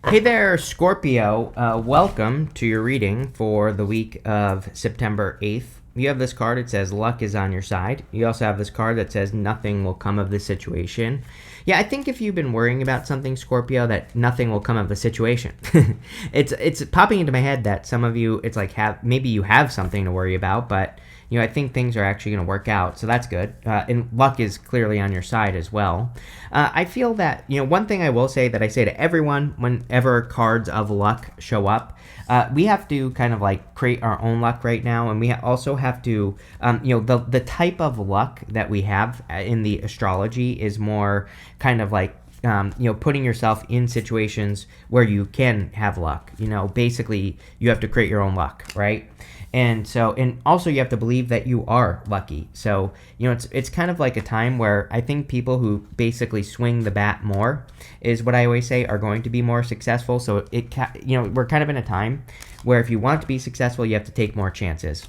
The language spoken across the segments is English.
Hey there, Scorpio. Welcome to your reading for the week of September 8th. You have this card, it says luck is on your side. You also have this card that says nothing will come of this situation. Yeah, I think if you've been worrying about something, Scorpio, that nothing will come of the situation. It's popping into my head that some of you, it's like maybe you have something to worry about, but I think things are actually going to work out, so that's good. And luck is clearly on your side as well. I feel that, one thing I will say that I say to everyone whenever cards of luck show up, we have to kind of like create our own luck right now, and we also have to, the type of luck that we have in the astrology is more kind of like putting yourself in situations where you can have luck. Basically, you have to create your own luck, right? And also you have to believe that you are lucky. So, it's kind of like a time where I think people who basically swing the bat more is what I always say are going to be more successful. So we're kind of in a time where if you want to be successful, you have to take more chances.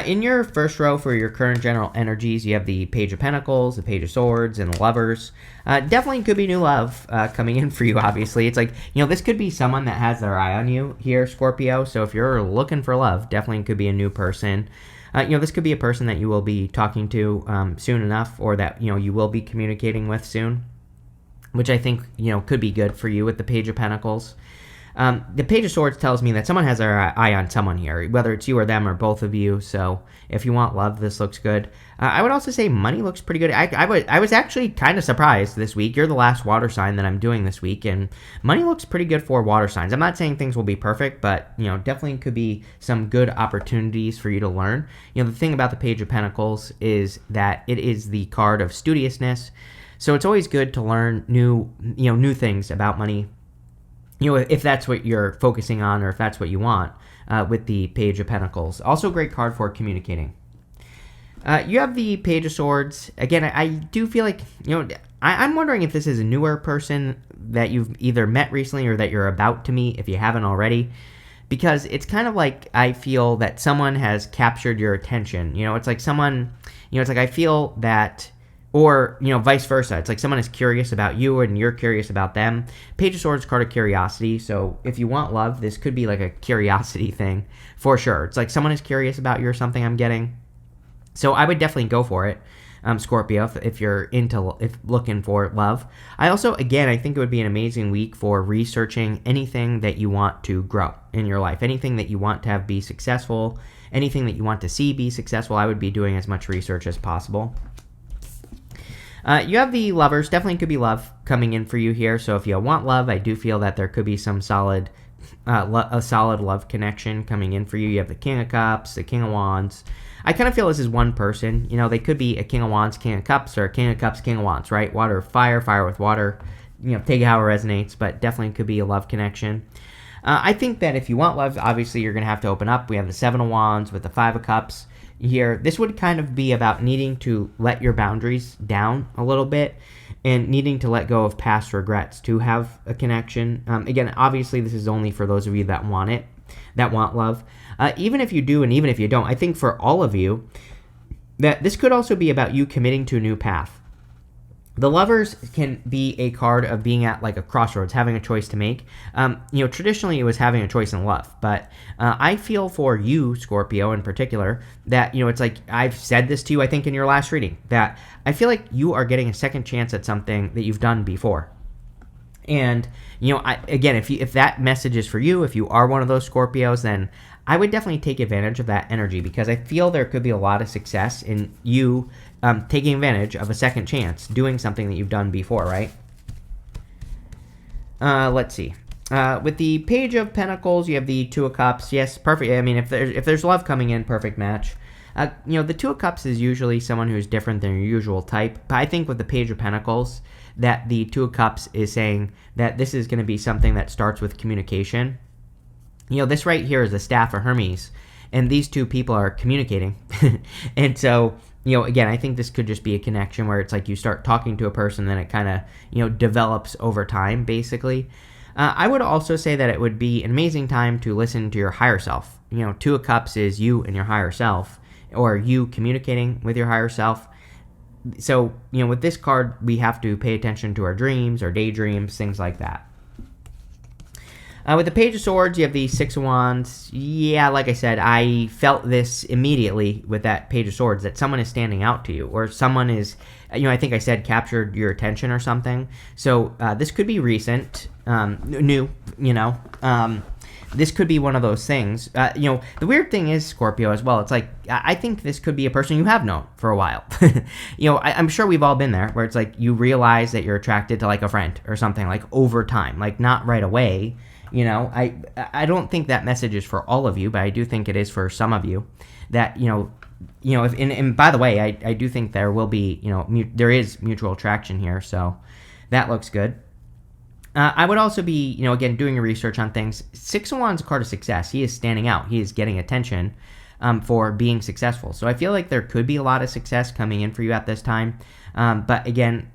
In your first row for your current general energies, you have the Page of Pentacles, the Page of Swords, and the Lovers. Definitely could be new love coming in for you, obviously. It's like, this could be someone that has their eye on you here, Scorpio. So if you're looking for love, definitely could be a new person. This could be a person that you will be talking to soon enough, or that, you will be communicating with soon, which I think, could be good for you with the Page of Pentacles. The Page of Swords tells me that someone has their eye on someone here, whether it's you or them or both of you. So if you want love, this looks good. I would also say money looks pretty good. I was actually kind of surprised this week. You're the last water sign that I'm doing this week, and money looks pretty good for water signs. I'm not saying things will be perfect, but definitely could be some good opportunities for you to learn. The thing about the Page of Pentacles is that it is the card of studiousness, so it's always good to learn new things about money. If that's what you're focusing on, or if that's what you want with the Page of Pentacles. Also a great card for communicating. You have the Page of Swords. Again, I do feel like, I'm wondering if this is a newer person that you've either met recently or that you're about to meet if you haven't already. Because it's kind of like I feel that someone has captured your attention. It's like someone, it's like I feel that... Or, vice versa. It's like someone is curious about you and you're curious about them. Page of Swords, card of curiosity. So if you want love, this could be like a curiosity thing for sure. It's like someone is curious about you or something I'm getting. So I would definitely go for it, Scorpio, if you're looking for love. I also, again, I think it would be an amazing week for researching anything that you want to grow in your life. Anything that you want to have be successful. Anything that you want to see be successful. I would be doing as much research as possible. You have the Lovers. Definitely could be love coming in for you here. So if you want love, I do feel that there could be some solid love connection coming in for you. You have the King of Cups, the King of Wands. I kind of feel this is one person. They could be a King of Wands, King of Cups, or a King of Cups, King of Wands, right? Water, fire with water. Take it how it resonates, but definitely could be a love connection. I think that if you want love, obviously you're going to have to open up. We have the Seven of Wands with the Five of Cups here. This would kind of be about needing to let your boundaries down a little bit and needing to let go of past regrets to have a connection. Again, obviously this is only for those of you that want love. Even if you do and even if you don't, I think for all of you that this could also be about you committing to a new path. The Lovers can be a card of being at like a crossroads, having a choice to make. Traditionally it was having a choice in love, but I feel for you, Scorpio, in particular, that, it's like I've said this to you, I think, in your last reading, that I feel like you are getting a second chance at something that you've done before. And, again, if that message is for you, if you are one of those Scorpios, then I would definitely take advantage of that energy, because I feel there could be a lot of success in you taking advantage of a second chance, doing something that you've done before, right? Let's see. With the Page of Pentacles, you have the Two of Cups. Yes, perfect. I mean, if there's love coming in, perfect match. The Two of Cups is usually someone who's different than your usual type. But I think with the Page of Pentacles, that the Two of Cups is saying that this is going to be something that starts with communication. This right here is the Staff of Hermes, and these two people are communicating. And so, again, I think this could just be a connection where it's like you start talking to a person, then it kind of, develops over time, basically. I would also say that it would be an amazing time to listen to your higher self. Two of Cups is you and your higher self, or you communicating with your higher self. So, with this card, we have to pay attention to our dreams, our daydreams, things like that. With the Page of Swords, you have the Six of Wands. Yeah, like I said, I felt this immediately with that Page of Swords, that someone is standing out to you, or someone is, I think I said captured your attention or something. So this could be recent, new, this could be one of those things. The weird thing is, Scorpio, as well, it's like, I think this could be a person you have known for a while. I'm sure we've all been there, where it's like you realize that you're attracted to like a friend or something, like over time, like not right away. I don't think that message is for all of you, but I do think it is for some of you. That and by the way, I do think there will be there is mutual attraction here, so that looks good. I would also be again doing your research on things. Six of Wands is a card of success. He is standing out. He is getting attention for being successful. So I feel like there could be a lot of success coming in for you at this time. But again,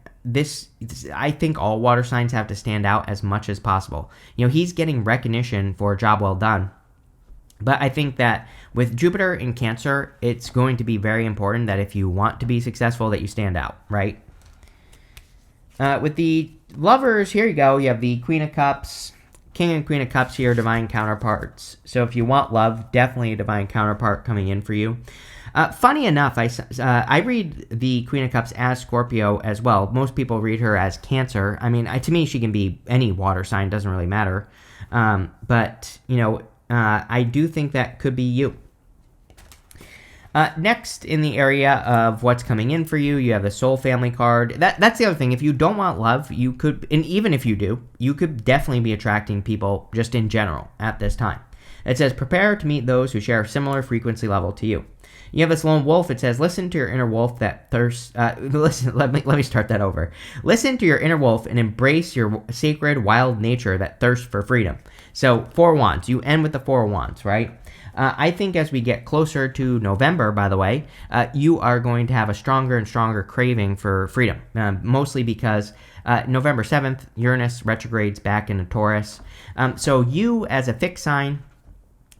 I think all water signs have to stand out as much as possible. He's getting recognition for a job well done. But I think that with Jupiter in Cancer, it's going to be very important that if you want to be successful, that you stand out, right? With the Lovers, here you go. You have the Queen of Cups. King and Queen of Cups here, divine counterparts. So if you want love, definitely a divine counterpart coming in for you. Funny enough, I read the Queen of Cups as Scorpio as well. Most people read her as Cancer. I mean, to me, she can be any water sign. Doesn't really matter. But I do think that could be you. Next, in the area of what's coming in for you, you have the Soul Family card. That's the other thing. If you don't want love, you could, and even if you do, you could definitely be attracting people just in general at this time. It says, prepare to meet those who share a similar frequency level to you. You have this lone wolf. It says, listen to your inner wolf that thirsts. Listen, let me start that over. Listen to your inner wolf and embrace your sacred wild nature that thirsts for freedom. So, Four of Wands. You end with the Four of Wands, right? I think as we get closer to November, by the way, you are going to have a stronger and stronger craving for freedom, mostly because November 7th, Uranus retrogrades back into Taurus. So you, as a fixed sign,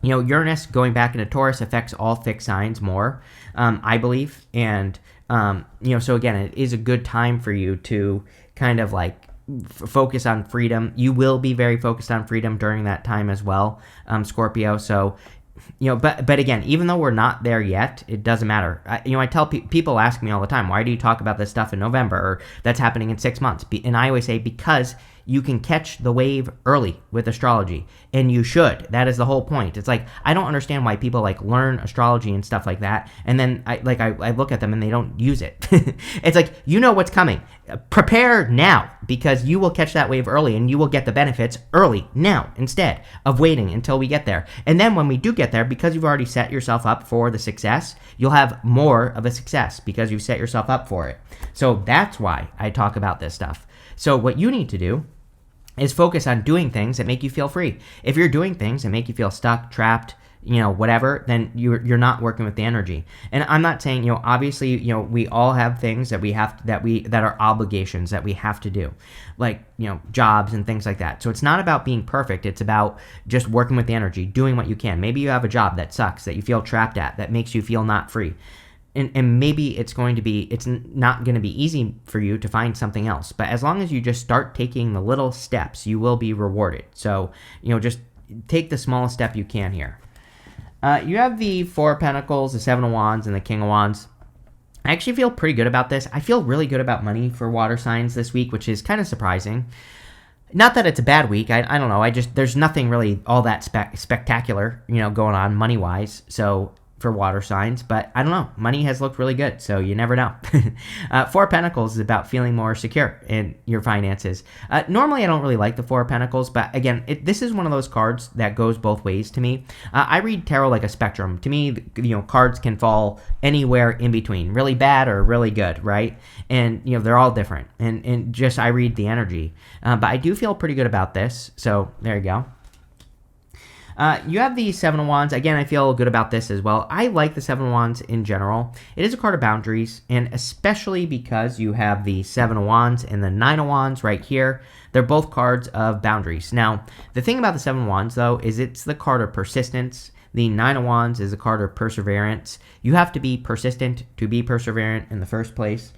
Uranus going back into Taurus affects all fixed signs more, I believe. And, so again, it is a good time for you to kind of like focus on freedom. You will be very focused on freedom during that time as well, Scorpio. So, but again, even though we're not there yet, it doesn't matter. I tell people ask me all the time, why do you talk about this stuff in November, or that's happening in 6 months? And I always say, because you can catch the wave early with astrology, and you should. That is the whole point. It's like, I don't understand why people like learn astrology and stuff like that, and then I look at them and they don't use it. It's like, what's coming. Prepare now, because you will catch that wave early, and you will get the benefits early now instead of waiting until we get there. And then when we do get there, because you've already set yourself up for the success, you'll have more of a success because you've set yourself up for it. So that's why I talk about this stuff. So what you need to do is focus on doing things that make you feel free. If you're doing things that make you feel stuck, trapped, whatever, then you're not working with the energy. And I'm not saying, obviously, we all have things that that are obligations that we have to do, like, jobs and things like that. So it's not about being perfect. It's about just working with the energy, doing what you can. Maybe you have a job that sucks, that you feel trapped at, that makes you feel not free. And maybe it's not going to be easy for you to find something else. But as long as you just start taking the little steps, you will be rewarded. So, just take the smallest step you can here. You have the Four of Pentacles, the Seven of Wands, and the King of Wands. I actually feel pretty good about this. I feel really good about money for water signs this week, which is kind of surprising. Not that it's a bad week. I don't know. There's nothing really all that spectacular, going on money-wise. So for water signs, but I don't know. Money has looked really good, so you never know. Four of Pentacles is about feeling more secure in your finances. Normally, I don't really like the Four of Pentacles, but again, this is one of those cards that goes both ways to me. I read tarot like a spectrum. To me, cards can fall anywhere in between, really bad or really good, right? And they're all different. And just I read the energy, but I do feel pretty good about this. So there you go. You have the Seven of Wands. Again, I feel good about this as well. I like the Seven of Wands in general. It is a card of boundaries, and especially because you have the Seven of Wands and the Nine of Wands right here. They're both cards of boundaries. Now, the thing about the Seven of Wands, though, is it's the card of persistence. The Nine of Wands is a card of perseverance. You have to be persistent to be perseverant in the first place.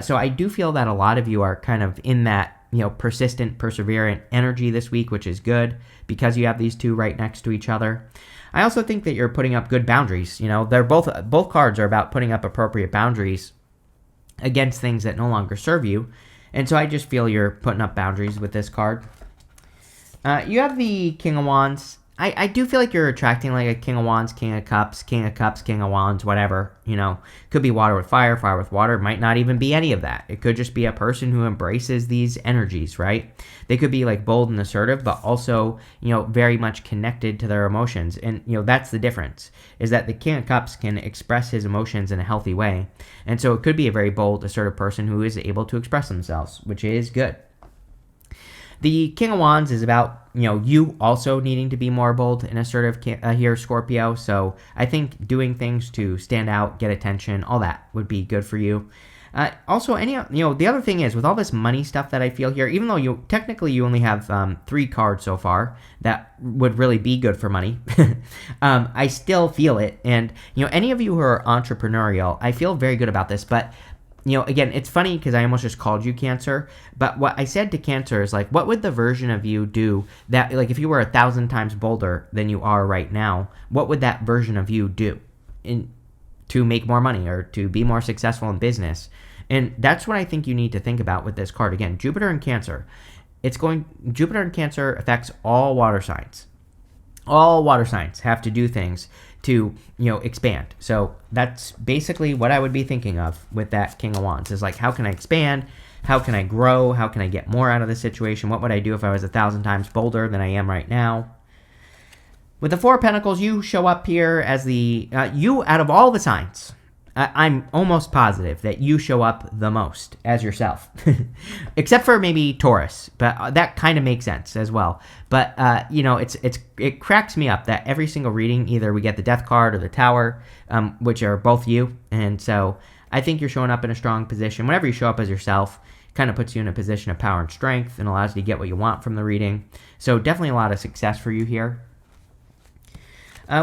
So I do feel that a lot of you are kind of in that persistent, perseverant energy this week, which is good because you have these two right next to each other. I also think that you're putting up good boundaries. They're both cards are about putting up appropriate boundaries against things that no longer serve you. And so I just feel you're putting up boundaries with this card. You have the King of Wands. I do feel like you're attracting like a King of Wands, King of Cups, King of Wands, whatever. Could be water with fire, fire with water. Might not even be any of that. It could just be a person who embraces these energies, right? They could be like bold and assertive, but also, very much connected to their emotions. And, that's the difference, is that the King of Cups can express his emotions in a healthy way. And so it could be a very bold, assertive person who is able to express themselves, which is good. The King of Wands is about, you also needing to be more bold and assertive here, Scorpio. So I think doing things to stand out, get attention, all that would be good for you. Also, the other thing is, with all this money stuff that I feel here, even though you only have 3 cards so far that would really be good for money, I still feel it. And, any of you who are entrepreneurial, I feel very good about this, but again, it's funny because I almost just called you Cancer, but what I said to Cancer is like, what would the version of you do that, like if you were 1,000 times bolder than you are right now, what would that version of you do to make more money or to be more successful in business? And that's what I think you need to think about with this card. Again, Jupiter and Cancer. Jupiter and Cancer affects all water signs. All water signs have to do things to, expand. So that's basically what I would be thinking of with that King of Wands, is like, how can I expand? How can I grow? How can I get more out of the situation? What would I do if I was 1,000 times bolder than I am right now? With the Four of Pentacles, you show up here as you out of all the signs. I'm almost positive that you show up the most as yourself, except for maybe Taurus, but that kind of makes sense as well. But it cracks me up that every single reading, either we get the Death card or the Tower, which are both you, and so I think you're showing up in a strong position. Whenever you show up as yourself, it kind of puts you in a position of power and strength and allows you to get what you want from the reading. So definitely a lot of success for you here.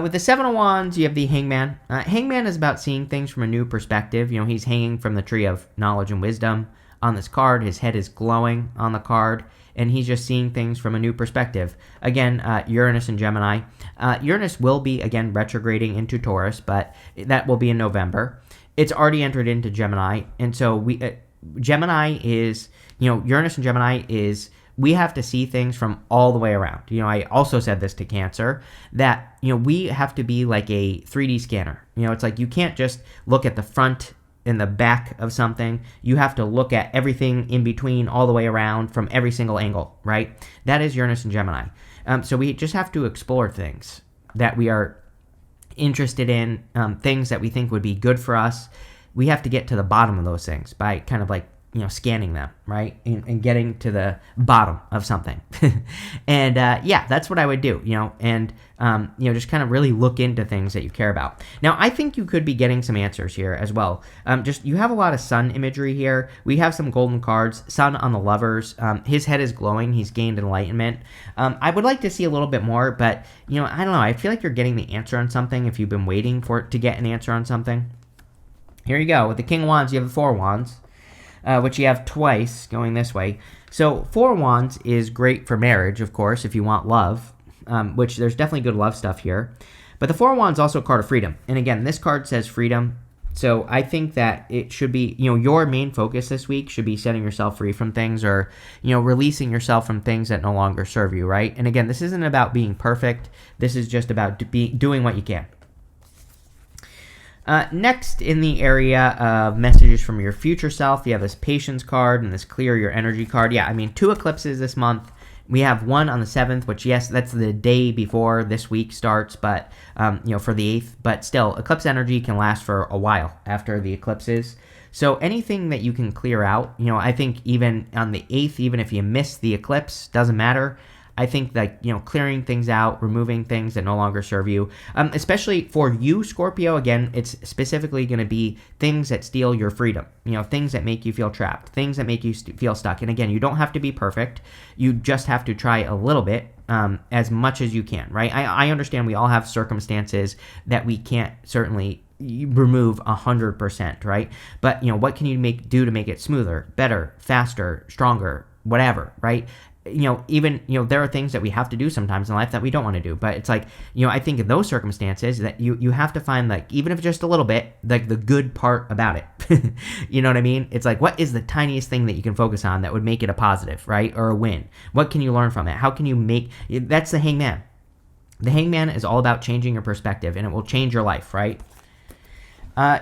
With the Seven of Wands, you have the Hangman. Hangman is about seeing things from a new perspective. He's hanging from the tree of knowledge and wisdom on this card. His head is glowing on the card, and he's just seeing things from a new perspective. Again, Uranus and Gemini. Uranus will be, again, retrograding into Taurus, but that will be in November. It's already entered into Gemini, and so Gemini is, Uranus and Gemini is, we have to see things from all the way around. I also said this to Cancer, that, we have to be like a 3D scanner. It's like you can't just look at the front and the back of something. You have to look at everything in between all the way around from every single angle, right? That is Uranus and Gemini. So we just have to explore things that we are interested in, things that we think would be good for us. We have to get to the bottom of those things by kind of like, scanning them, right? And getting to the bottom of something. And that's what I would do, and just kind of really look into things that you care about. Now, I think you could be getting some answers here as well. You have a lot of sun imagery here. We have some golden cards, sun on the Lovers. His head is glowing. He's gained enlightenment. I would like to see a little bit more, but, I don't know. I feel like you're getting the answer on something if you've been waiting for it to get an answer on something. Here you go. With the King of Wands, you have the Four of Wands. Which you have twice going this way. So Four of Wands is great for marriage, of course, if you want love, which there's definitely good love stuff here. But the Four of Wands is also a card of freedom. And again, this card says freedom. So I think that it should be, your main focus this week should be setting yourself free from things or, releasing yourself from things that no longer serve you, right? And again, this isn't about being perfect. This is just about doing what you can. Next, in the area of messages from your future self, you have this Patience card and this Clear Your Energy card. Yeah, 2 eclipses this month. We have one on the 7th, which, yes, that's the day before this week starts, but, for the 8th. But still, eclipse energy can last for a while after the eclipses. So anything that you can clear out, I think even on the 8th, even if you miss the eclipse, doesn't matter. I think that, clearing things out, removing things that no longer serve you, especially for you, Scorpio, again, it's specifically going to be things that steal your freedom, things that make you feel trapped, things that make you feel stuck. And again, you don't have to be perfect. You just have to try a little bit, as much as you can, right? I understand we all have circumstances that we can't certainly remove 100%, right? But, what can you do to make it smoother, better, faster, stronger, whatever, right? Even, there are things that we have to do sometimes in life that we don't want to do. But it's like, I think in those circumstances that you have to find, like, even if it's just a little bit, like the good part about it. You know what I mean? It's like, what is the tiniest thing that you can focus on that would make it a positive, right? Or a win? What can you learn from it? How can you that's the hangman. The hangman is all about changing your perspective, and it will change your life, right?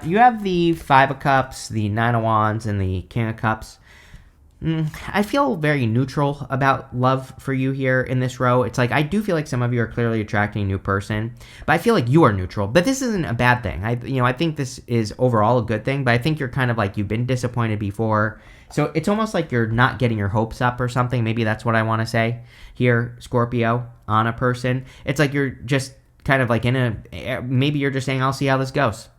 You have the Five of Cups, the Nine of Wands, and the King of Cups. I feel very neutral about love for you here in this row. It's like, I do feel like some of you are clearly attracting a new person, but I feel like you are neutral. But this isn't a bad thing. I think this is overall a good thing, but I think you're kind of like, you've been disappointed before. So it's almost like you're not getting your hopes up or something. Maybe that's what I want to say here, Scorpio, on a person. It's like you're just kind of like maybe you're just saying, I'll see how this goes,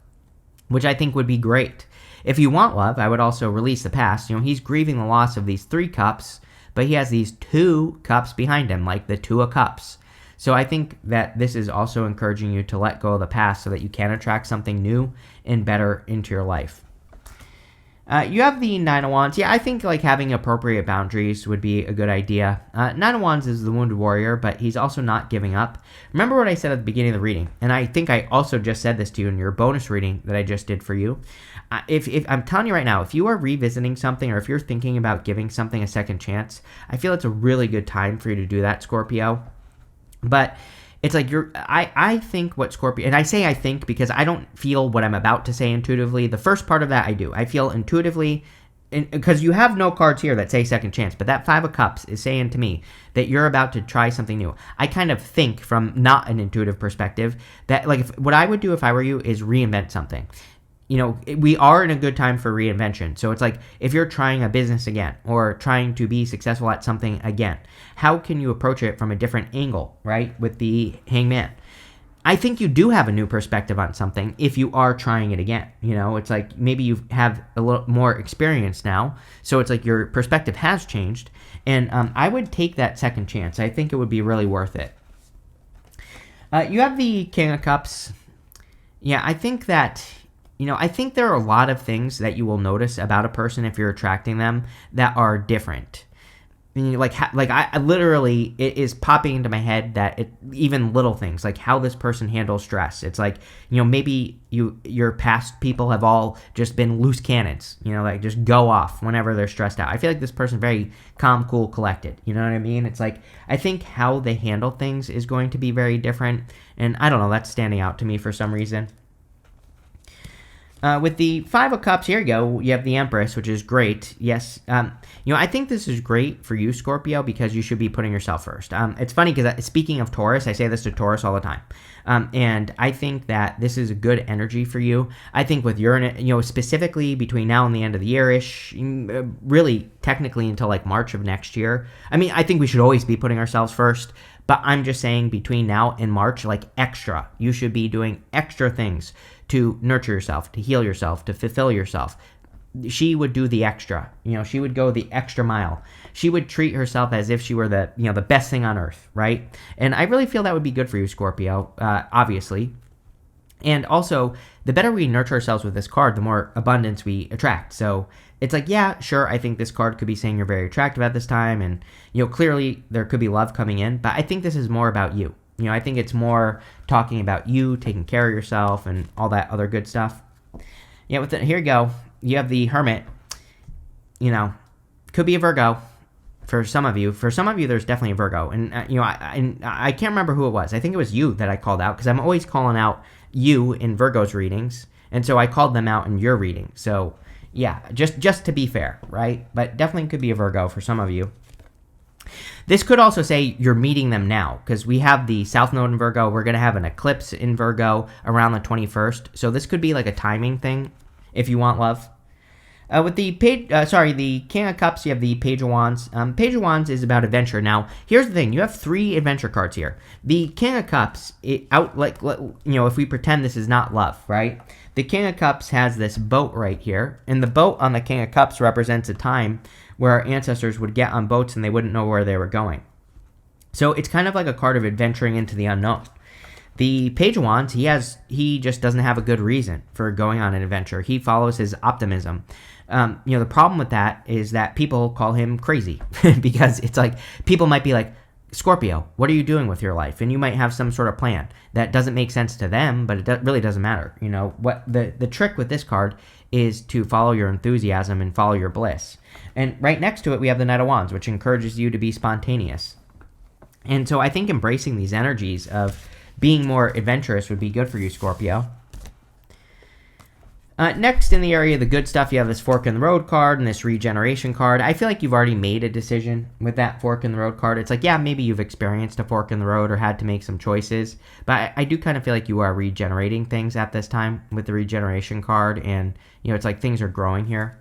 which I think would be great. If you want love, I would also release the past. He's grieving the loss of these 3 cups, but he has these 2 cups behind him, like the Two of Cups. So I think that this is also encouraging you to let go of the past so that you can attract something new and better into your life. You have the Nine of Wands. Yeah, I think like having appropriate boundaries would be a good idea. Nine of Wands is the wounded warrior, but he's also not giving up. Remember what I said at the beginning of the reading, and I think I also just said this to you in your bonus reading that I just did for you. If I'm telling you right now, if you are revisiting something or if you're thinking about giving something a second chance, I feel it's a really good time for you to do that, Scorpio. But it's like I think what Scorpio, and I say I think because I don't feel what I'm about to say intuitively. The first part of that I do. I feel intuitively, because you have no cards here that say second chance, but that Five of Cups is saying to me that you're about to try something new. I kind of think from not an intuitive perspective that like what I would do if I were you is reinvent something. We are in a good time for reinvention. So it's like if you're trying a business again or trying to be successful at something again, how can you approach it from a different angle, right? With the hangman. I think you do have a new perspective on something if you are trying it again. It's like maybe you have a little more experience now. So it's like your perspective has changed. And I would take that second chance. I think it would be really worth it. You have the King of Cups. Yeah, I think that... I think there are a lot of things that you will notice about a person if you're attracting them that are different. I literally, it is popping into my head that even little things, like how this person handles stress. It's like, maybe your past people have all just been loose cannons, like just go off whenever they're stressed out. I feel like this person's very calm, cool, collected. You know what I mean? It's like, I think how they handle things is going to be very different. And I don't know, that's standing out to me for some reason. With the Five of Cups, here you go. You have the Empress, which is great. Yes. I think this is great for you, Scorpio, because you should be putting yourself first. It's funny because speaking of Taurus, I say this to Taurus all the time. And I think that this is a good energy for you. I think with Uranus, specifically between now and the end of the year-ish, really technically until like March of next year. I mean, I think we should always be putting ourselves first. But I'm just saying between now and March, like extra. You should be doing extra things to nurture yourself, to heal yourself, to fulfill yourself. She would do the extra. She would go the extra mile. She would treat herself as if she were the best thing on earth, right? And I really feel that would be good for you, Scorpio, obviously. And also, the better we nurture ourselves with this card, the more abundance we attract. So it's like, yeah, sure, I think this card could be saying you're very attractive at this time. And, clearly there could be love coming in. But I think this is more about you. I think it's more talking about you, taking care of yourself, and all that other good stuff. Yeah, here you go. You have the Hermit. Could be a Virgo for some of you. For some of you, there's definitely a Virgo. And, I can't remember who it was. I think it was you that I called out, because I'm always calling out you in Virgo's readings. And so I called them out in your reading. So, yeah, just to be fair, right? But definitely could be a Virgo for some of you. This could also say you're meeting them now, because we have the South Node in Virgo. We're going to have an eclipse in Virgo around the 21st. So this could be like a timing thing if you want love. With the the King of Cups, you have the Page of Wands. Page of Wands is about adventure. Now, here's the thing: you have 3 adventure cards here. The King of Cups, if we pretend this is not love, right? The King of Cups has this boat right here, and the boat on the King of Cups represents a time where our ancestors would get on boats and they wouldn't know where they were going. So it's kind of like a card of adventuring into the unknown. The Page of Wands, he just doesn't have a good reason for going on an adventure. He follows his optimism. The problem with that is that people call him crazy because it's like people might be like, Scorpio, what are you doing with your life? And you might have some sort of plan that doesn't make sense to them, but it really doesn't matter. What the trick with this card is to follow your enthusiasm and follow your bliss. And right next to it, we have the Knight of Wands, which encourages you to be spontaneous. And so I think embracing these energies of being more adventurous would be good for you, Scorpio. Next, in the area of the good stuff, you have this Fork in the Road card and this Regeneration card. I feel like you've already made a decision with that Fork in the Road card. It's like, yeah, maybe you've experienced a fork in the road or had to make some choices, but I do kind of feel like you are regenerating things at this time with the Regeneration card, and, it's like things are growing here.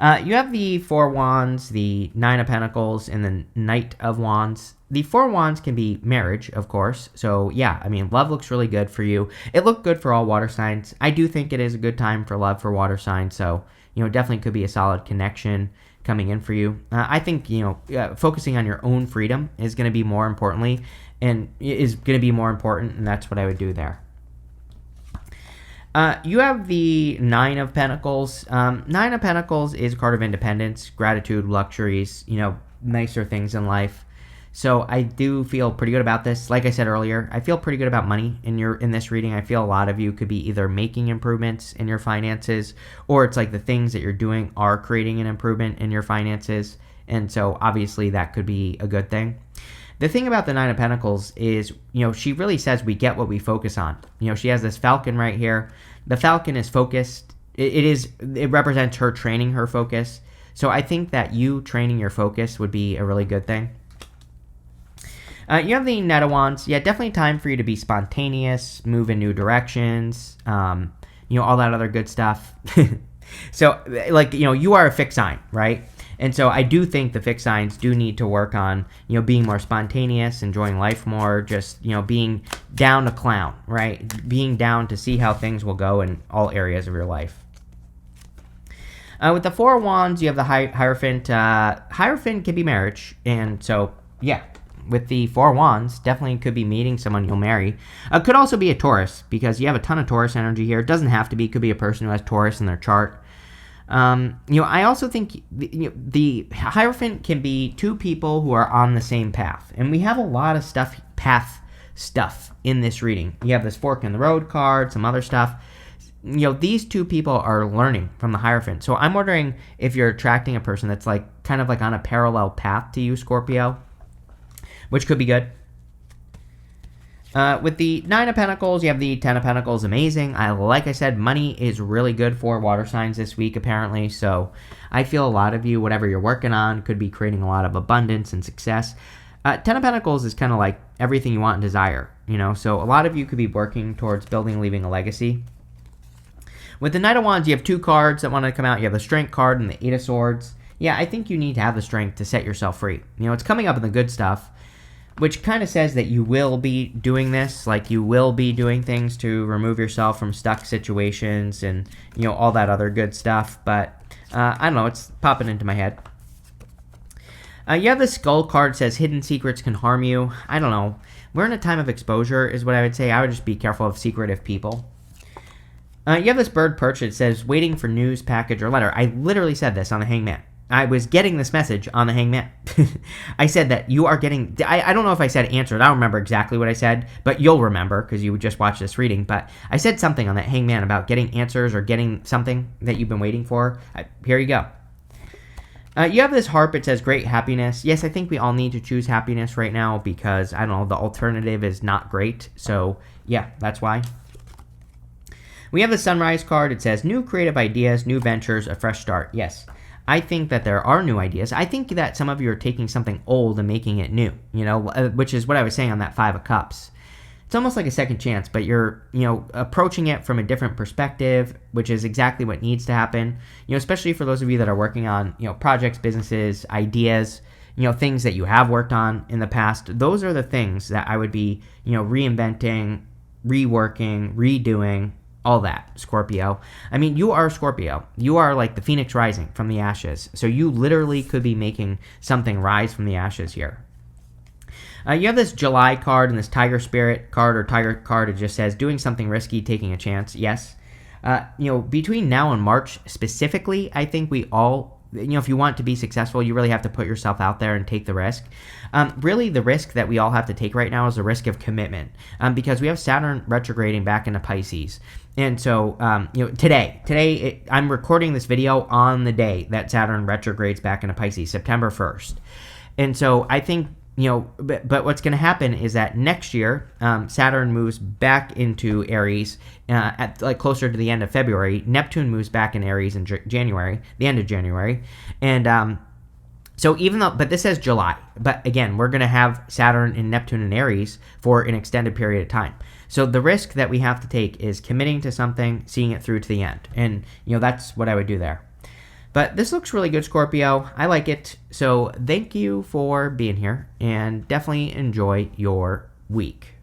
You have the Four Wands, the Nine of Pentacles, and the Knight of Wands. The Four Wands can be marriage, of course. So, yeah, love looks really good for you. It looked good for all water signs. I do think it is a good time for love for water signs. So, definitely could be a solid connection coming in for you. I think, focusing on your own freedom is going to be more important, and that's what I would do there. You have the Nine of Pentacles. Nine of Pentacles is a card of independence, gratitude, luxuries, nicer things in life. So I do feel pretty good about this. Like I said earlier, I feel pretty good about money in this reading. I feel a lot of you could be either making improvements in your finances, or it's like the things that you're doing are creating an improvement in your finances. And so obviously that could be a good thing. The thing about the Nine of Pentacles is, she really says we get what we focus on. She has this falcon right here. The falcon is focused. It represents her training her focus. So I think that you training your focus would be a really good thing. You have the Knight of Wands. Yeah, definitely time for you to be spontaneous, move in new directions, all that other good stuff. So, you are a fixed sign, right? And so I do think the fixed signs do need to work on, being more spontaneous, enjoying life more, just, being down to clown, right? Being down to see how things will go in all areas of your life. With the Four of Wands, you have the Hierophant. Hierophant can be marriage, and so, yeah. With the Four of Wands, definitely could be meeting someone you'll marry. Could also be a Taurus, because you have a ton of Taurus energy here. It doesn't have to be. Could be a person who has Taurus in their chart. I also think the Hierophant can be two people who are on the same path. And we have a lot of path stuff in this reading. You have this Fork in the Road card, some other stuff. These two people are learning from the Hierophant. So I'm wondering if you're attracting a person that's kind of on a parallel path to you, Scorpio, which could be good. With the Nine of Pentacles, you have the Ten of Pentacles. Amazing. Like I said, money is really good for water signs this week, apparently. So I feel a lot of you, whatever you're working on, could be creating a lot of abundance and success. Ten of Pentacles is kind of like everything you want and desire, So a lot of you could be working towards building and leaving a legacy. With the Knight of Wands, you have two cards that want to come out. You have the Strength card and the Eight of Swords. Yeah, I think you need to have the strength to set yourself free. It's coming up in the good stuff, which kind of says that you will be doing this, you will be doing things to remove yourself from stuck situations and, all that other good stuff. But, I don't know, it's popping into my head. You have the Skull card that says hidden secrets can harm you. I don't know. We're in a time of exposure is what I would say. I would just be careful of secretive people. You have this Bird perch that says waiting for news, package, or letter. I literally said this on the Hangman. I was getting this message on the Hangman. I said that you are getting... I don't know if I said answered. I don't remember exactly what I said, but you'll remember because you just watched this reading. But I said something on that Hangman about getting answers or getting something that you've been waiting for. Here you go. You have this harp. It says great happiness. Yes, I think we all need to choose happiness right now because, I don't know, the alternative is not great. So, yeah, that's why. We have the Sunrise card. It says new creative ideas, new ventures, a fresh start. Yes. I think that there are new ideas. I think that some of you are taking something old and making it new, which is what I was saying on that Five of Cups. It's almost like a second chance, but you're, approaching it from a different perspective, which is exactly what needs to happen, especially for those of you that are working on, projects, businesses, ideas, things that you have worked on in the past. Those are the things that I would be, reinventing, reworking, redoing, all that, Scorpio. You are Scorpio. You are like the phoenix rising from the ashes. So you literally could be making something rise from the ashes here. You have this July card and this Tiger Spirit card or Tiger card. It just says doing something risky, taking a chance. Yes. Between now and March specifically, I think we all, if you want to be successful, you really have to put yourself out there and take the risk. Really, the risk that we all have to take right now is the risk of commitment, because we have Saturn retrograding back into Pisces. And so, today I'm recording this video on the day that Saturn retrogrades back into Pisces, September 1st. And so I think, but what's going to happen is that next year, Saturn moves back into Aries at like closer to the end of February. Neptune moves back in Aries in January, the end of January. And so but this says July. But again, we're going to have Saturn and Neptune and Aries for an extended period of time. So the risk that we have to take is committing to something, seeing it through to the end. And, that's what I would do there. But this looks really good, Scorpio. I like it. So thank you for being here, and definitely enjoy your week.